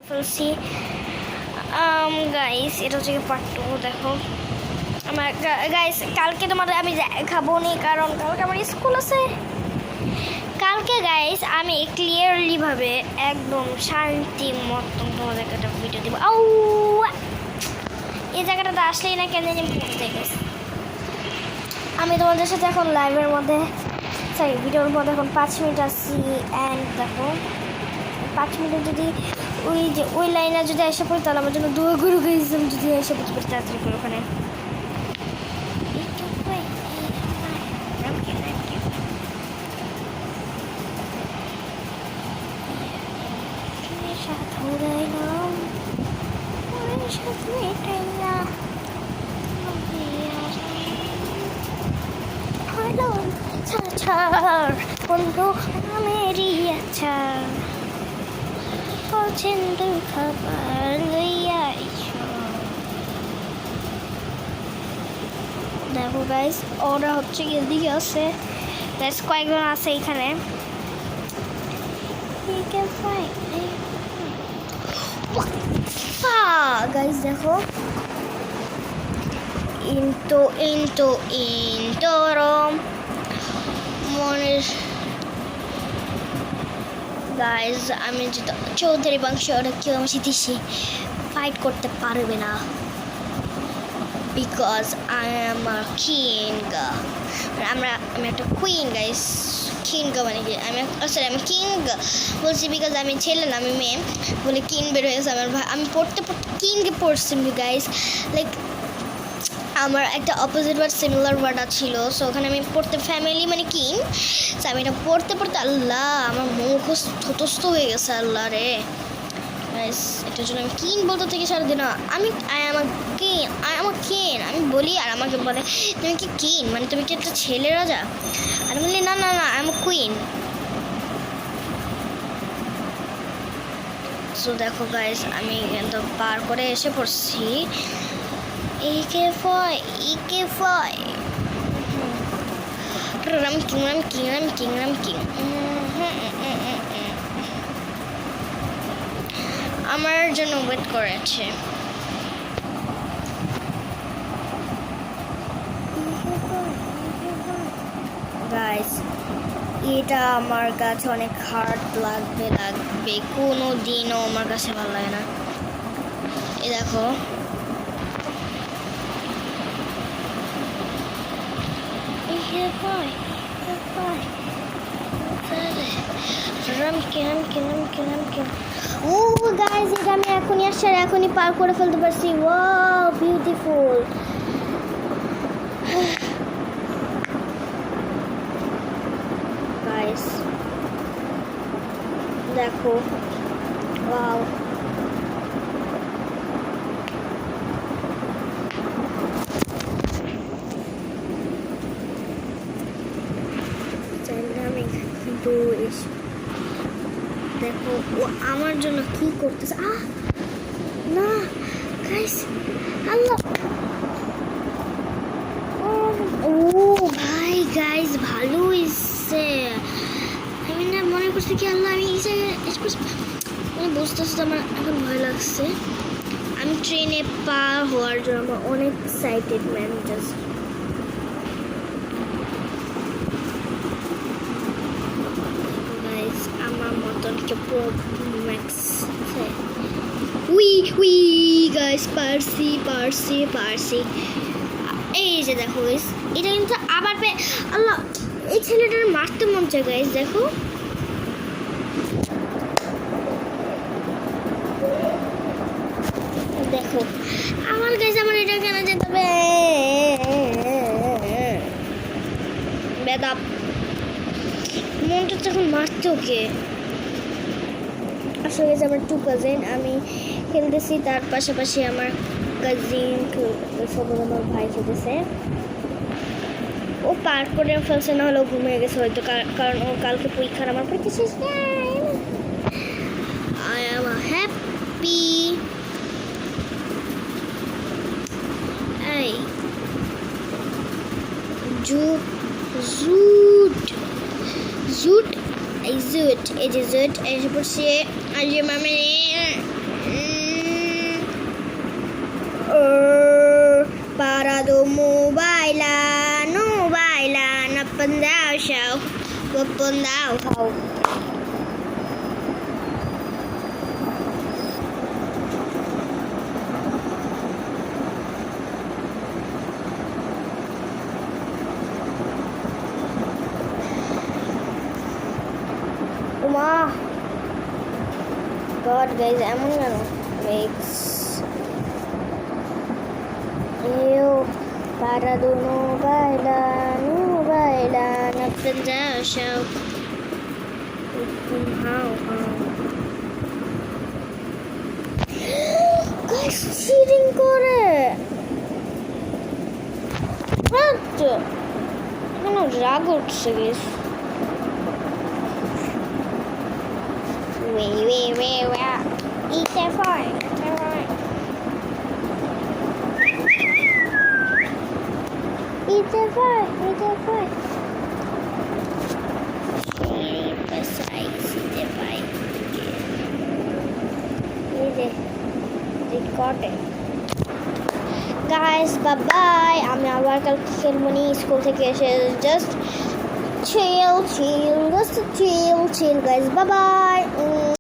ফেলছি। গাইস এটা হচ্ছে পার্ট 2। দেখো আমার গাইস কালকে তোমাদের আমি খাবো নি, কারণ কালকে আমার স্কুল আছে। কালকে গাইস আমি ক্লিয়ারলি ভাবে একদম শান্তি মতন তোমাদেরকে একটা ভিডিও দিব। এই জায়গাটাতে আসলেই না কেন জানি পড়তে গেছে। আমি তোমাদের সাথে এখন লাইভের মধ্যে ভিডিওর মধ্যে এখন 5 মিনিট আছি। অ্যান্ড দেখো 5 মিনিট যদি ওই লাইনে যদি এসে পড়ি তাহলে আমার জন্য দোয়া গুরু গাইস, আমি যদি এসে পড়তে পারি তাড়াতাড়ি করে ওখানে। বন্ধু মেরি আচ্ছা পছন্দ খাবার লইয়া দেখো গাইস ওরা হচ্ছে এদিকে আছে গাইস, কয়েকজন আছে এখানে। গাইস দেখো ইন্টোরম মনের গাইস, আমি যেটা চৌধুরী বংশ ওরা কেউ আমার সাথে ফাইট করতে পারবে না, because I am a king. আমি একটা কুইন গাইস। কিং মানে কি আমি কিং বলছি বিকজ আমি ছেলে না, আমি মেয়ে বলে কিং বের হয়েছে আমার ভাই। আমি পড়তে কিংকে পড়ছি গাইস, লাইক আমার একটা অপোজিট ওয়ার্ড সিমিলার ওয়ার্ড ছিল, সো ওখানে আমি পড়তে ফ্যামিলি মানে কিং। সো আমি এটা পড়তে আল্লাহ আমার মুখস্থ হয়ে গেছে আল্লাহ রে গাইস। এটার জন্য আমি কিং বলতে থেকে সারাদিন আমি আমি বলি, আর আমাকে বলে তুমি কি কিং মানে তুমি কি একটা ছেলে রাজা? আর আমি বলি না না না আই এম কুইন। সো দেখো গাইস আমি কিন্তু পার করে এসে পড়ছি। I'm king. আমার জন্য ওয়েট করেছে। গাইস এটা আমার কাছে অনেক হার্ড লাগবে কোনো দিনও আমার কাছে ভালো লাগে না। এই দেখো গাইস এটা আমি এখনই আসছি আর এখনই পার করে ফেলতে পারছি। Wow beautiful. গাইস দেখো ওয়াও দেখো ও আমার জন্য কি করতেছে। না গাইস আল্লাহ ও ভাই গাইস ভালো হয়েছে। আমি না মনে করছি কি আল্লাহ আমি আমি বুঝতেছি আমার এখন ভয় লাগছে। আমি ট্রেনে পার হওয়ার জন্য আমার অনেক এক্সাইটেড ম্যান। জাস্ট আমার মতন কে ম্যাক্স উই গাইস পারছি। এই যে দেখো গাইস এটা কিন্তু আবার আল্লাহ এই ছেলেটার মারতে মন চায় গাইস। দেখো আমার গাইস আমার এটা কেন যেতে হবে বেদাব মনটা তখন মারতে ওকে। আসলে আমার 2 কাজিন আমি খেলতেছি, তার পাশাপাশি আমার কাজিন আমার ভাই খেলতেছে। ও পার করে ফেলছে, না হলেও ঘুমিয়ে গেছে হয়তো, কারণ ও কালকে পরীক্ষার আমার পরীক্ষা শেষ। I am happy. এই জুট এই যে জুট এসে পড়ছে। আজ মামে বোন দাও খাও উমা গড গাইজ এমন কেন makes eu para do no bailar aprender a show how guys cheating করে what কোনো রাগ উঠছে guys wait eat that fine eat that fine besides the bike got it guys bye bye আমি আবার কালকে খেলবো নি স্কুল থেকে এসে just chill guys bye bye